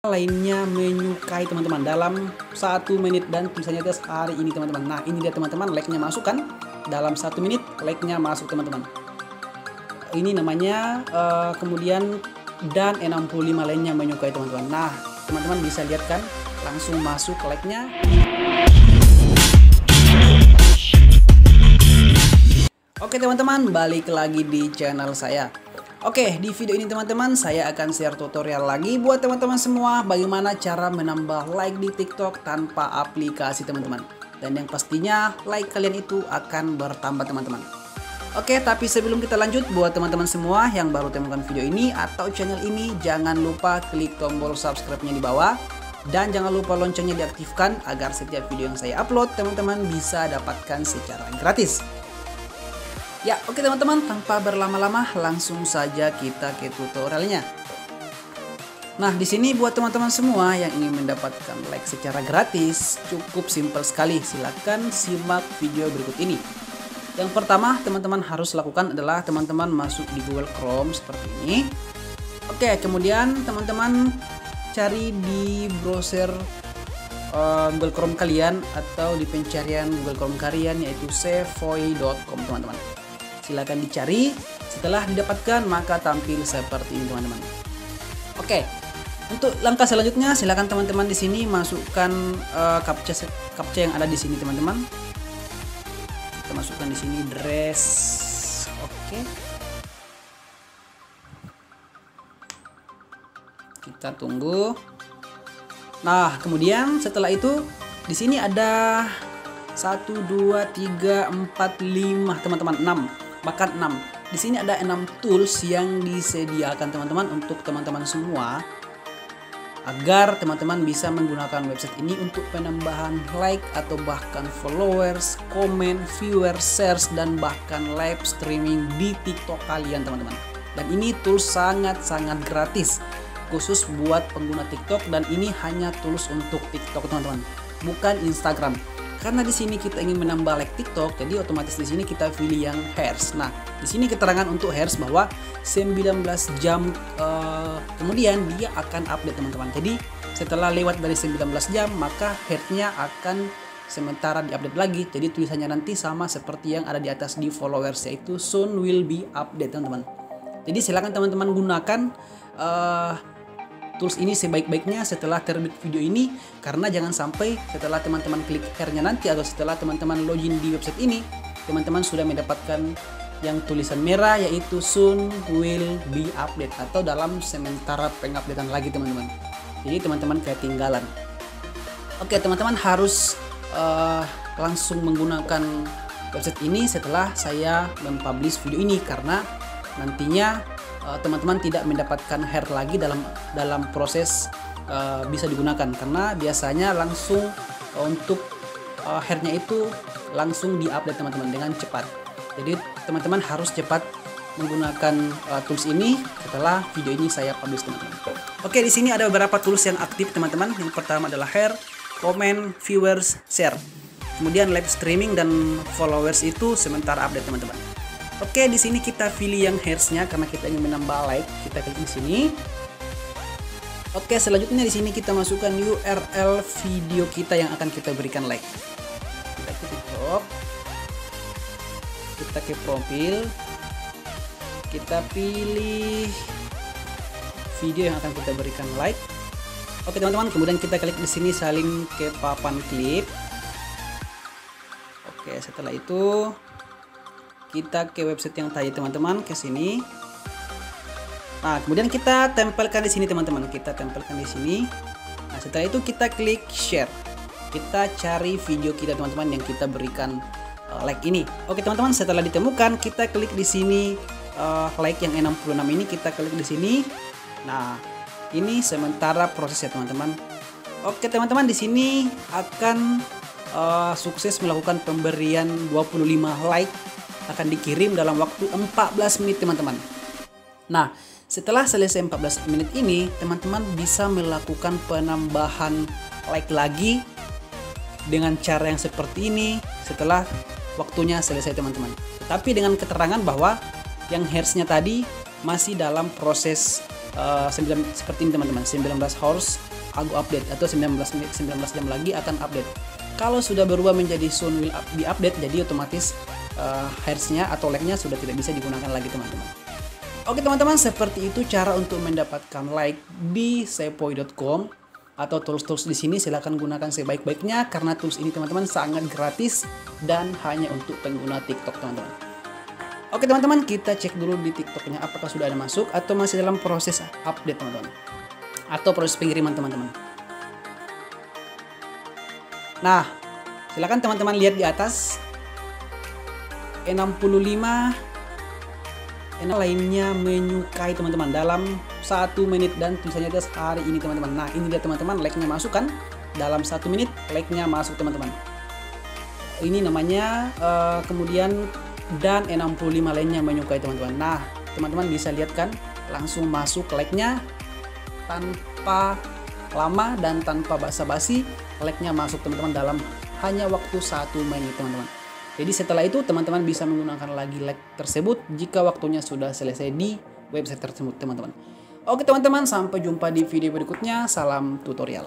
lainnya menyukai teman-teman dalam 1 menit dan tulisannya tes hari ini teman-teman. Nah ini dia teman-teman, like-nya masuk kan dalam 1 menit, like-nya masuk teman-teman. Ini namanya kemudian dan 65 lainnya menyukai teman-teman. Nah teman-teman bisa lihat kan langsung masuk like-nya. Oke teman-teman, balik lagi di channel saya. Oke, di video ini teman-teman saya akan share tutorial lagi buat teman-teman semua bagaimana cara menambah like di TikTok tanpa aplikasi teman-teman. Dan yang pastinya like kalian itu akan bertambah teman-teman. Oke, tapi sebelum kita lanjut, buat teman-teman semua yang baru temukan video ini atau channel ini, jangan lupa klik tombol subscribe-nya di bawah. Dan jangan lupa loncengnya diaktifkan agar setiap video yang saya upload teman-teman bisa dapatkan secara gratis. Ya, oke teman-teman, tanpa berlama-lama langsung saja kita ke tutorialnya. Nah, di sini buat teman-teman semua yang ingin mendapatkan like secara gratis, cukup simpel sekali. Silakan simak video berikut ini. Yang pertama, teman-teman harus lakukan adalah teman-teman masuk di Google Chrome seperti ini. Oke, kemudian teman-teman cari di browser Google Chrome kalian atau di pencarian Google Chrome kalian yaitu sevoi.com teman-teman. Silahkan dicari, setelah didapatkan maka tampil seperti ini teman-teman. Oke, untuk langkah selanjutnya silahkan teman-teman di sini masukkan captcha yang ada di sini teman-teman. Kita masukkan di sini dress. Oke. Kita tunggu. Nah, kemudian setelah itu di sini ada 1 2 3 4 5 teman-teman, 6. Bahkan 6. Di sini ada 6 tools yang disediakan teman-teman untuk teman-teman semua agar teman-teman bisa menggunakan website ini untuk penambahan like atau bahkan followers, komen, viewers, shares dan bahkan live streaming di TikTok kalian teman-teman. Dan ini tools sangat-sangat gratis khusus buat pengguna TikTok dan ini hanya tools untuk TikTok teman-teman, bukan Instagram. Karena di sini kita ingin menambah like TikTok, jadi otomatis di sini kita pilih yang Hairs. Nah, di sini keterangan untuk Hairs bahwa 19 jam kemudian dia akan update teman-teman. Jadi setelah lewat dari 19 jam maka Hairs-nya akan sementara diupdate lagi. Jadi tulisannya nanti sama seperti yang ada di atas di followers yaitu soon will be update teman-teman. Jadi silakan teman-teman gunakan tools ini sebaik-baiknya setelah terbit video ini, karena jangan sampai setelah teman-teman klik Hair-nya nanti atau setelah teman-teman login di website ini, teman-teman sudah mendapatkan yang tulisan merah yaitu soon will be update atau dalam sementara pengupdatean lagi teman-teman. Jadi teman-teman ketinggalan. Oke, teman-teman harus langsung menggunakan website ini setelah saya mempublish video ini, karena nantinya teman-teman tidak mendapatkan Hair lagi dalam proses bisa digunakan, karena biasanya langsung untuk Hair-nya itu langsung diupdate teman-teman dengan cepat. Jadi teman-teman harus cepat menggunakan tools ini setelah video ini saya publish teman-teman. Oke, di sini ada beberapa tools yang aktif teman-teman. Yang pertama adalah Hair, comment, viewers, share. Kemudian live streaming dan followers itu sementara update teman-teman. Oke, di sini kita pilih yang Hairs-nya karena kita ingin menambah like. Kita klik di sini. Oke, selanjutnya di sini kita masukkan URL video kita yang akan kita berikan like. Kita ke TikTok. Kita ke profil. Kita pilih video yang akan kita berikan like. Oke, teman-teman, kemudian kita klik di sini salin ke papan klip. Oke, setelah itu kita ke website yang tadi teman-teman, ke sini. Nah, kemudian kita tempelkan di sini teman-teman. Kita tempelkan di sini. Nah, setelah itu kita klik share. Kita cari video kita teman-teman yang kita berikan like ini. Oke teman-teman, setelah ditemukan kita klik di sini like yang 66 ini, kita klik di sini. Nah, ini sementara prosesnya teman-teman. Oke teman-teman, di sini akan sukses melakukan pemberian 25 like, akan dikirim dalam waktu 14 menit teman-teman. Nah, setelah selesai 14 menit ini, teman-teman bisa melakukan penambahan like lagi dengan cara yang seperti ini setelah waktunya selesai teman-teman. Tapi dengan keterangan bahwa yang Hairs-nya tadi masih dalam proses seperti ini teman-teman, 19 hours update atau 19 jam lagi akan update. Kalau sudah berubah menjadi soon will be update, jadi otomatis hertznya atau lagnya sudah tidak bisa digunakan lagi teman-teman. Oke teman-teman, seperti itu cara untuk mendapatkan like di sepoi.com atau tools-tools di sini. Silahkan gunakan sebaik-baiknya karena tools ini teman-teman sangat gratis dan hanya untuk pengguna TikTok teman-teman. Oke teman-teman, kita cek dulu di TikToknya apakah sudah ada masuk atau masih dalam proses update teman-teman, atau proses pengiriman teman-teman. Nah, silakan teman-teman lihat di atas 65 lainnya menyukai teman-teman dalam 1 menit dan tulisannya atas hari ini teman-teman. Nah, ini dia teman-teman, like-nya masuk kan? Dalam 1 menit like-nya masuk teman-teman. Ini namanya kemudian dan 65 lainnya menyukai teman-teman. Nah, teman-teman bisa lihat kan? Langsung masuk like-nya tanpa lama dan tanpa basa-basi. Like-nya masuk teman-teman dalam hanya waktu 1 menit teman-teman. Jadi setelah itu teman-teman bisa menggunakan lagi like tersebut jika waktunya sudah selesai di website tersebut teman-teman. Oke teman-teman, sampai jumpa di video berikutnya. Salam tutorial.